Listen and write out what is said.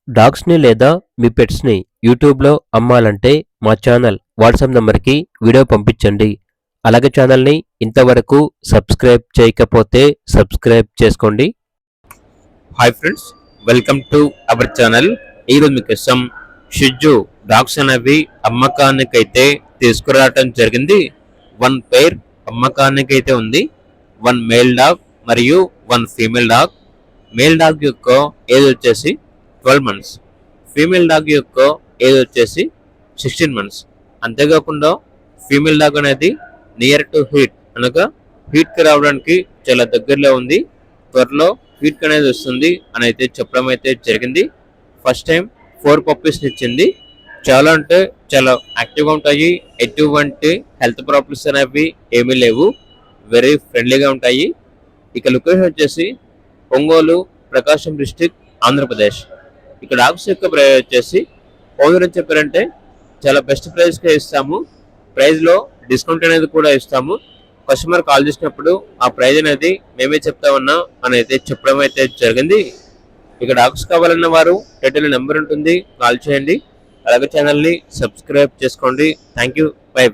డాగ్స్‌ని లేదా మీ పెట్స్‌ని యూట్యూబ్‌లో అమ్మాలంటే మా ఛానల్ వాట్సాప్ నంబర్‌కి వీడియో పంపించండి. అలాగే ఛానల్‌ని ఇంతవరకు సబ్స్క్రైబ్ చేయకపోతే సబ్స్క్రైబ్ చేసుకోండి. Hi friends, welcome to our channel. ఈరోజు మీకోసం షిజ్జు డాగ్స్ అనేవి అమ్మకానికైతే తీసుకురావటం జరిగింది. 1 పెయిర్ అమ్మకానికైతే ఉంది. 1 మేల్ డాగ్ మరియు 1 ఫీమేల్ డాగ్. మేల్ డాగ్ యొక్క ఏజ్ వచ్చేసి 12 మంత్స్, ఫీమేల్ డాగ్ యొక్క ఏజ్ వచ్చేసి 16 మంత్స్. అంతేకాకుండా ఫీమేల్ డాగ్ అనేది నియర్ టు హీట్ అనగా హీట్కి రావడానికి చాలా దగ్గరలో ఉంది. త్వరలో హీట్ అనేది వస్తుంది అని అయితే చెప్పడం అయితే జరిగింది. ఫస్ట్ టైం 4 పప్పీస్ ఇచ్చింది. చాలా అంటే చాలా యాక్టివ్గా ఉంటాయి. ఎటువంటి హెల్త్ ప్రాబ్లమ్స్ అనేవి ఏమీ లేవు. వెరీ ఫ్రెండ్లీగా ఉంటాయి. ఇక లొకేషన్ వచ్చేసి ఒంగోలు, ప్రకాశం డిస్ట్రిక్ట్, ఆంధ్రప్రదేశ్. ఇక్కడ డాగ్స్ యొక్క ప్రైస్ వచ్చేసి ఓనర్ అని చెప్పారంటే చాలా బెస్ట్ ప్రైస్కే ఇస్తాము. ప్రైస్లో డిస్కౌంట్ అనేది కూడా ఇస్తాము. కస్టమర్ కాల్ చేసినప్పుడు ఆ ప్రైజ్ అనేది మేమే చెప్తామన్నా అని అయితే చెప్పడం అయితే జరిగింది. ఇక డాగ్స్ కావాలన్న వారు టైటిల్ నెంబర్ ఉంటుంది, కాల్ చేయండి. అలాగే ఛానల్ని సబ్స్క్రైబ్ చేసుకోండి. Thank you. బై.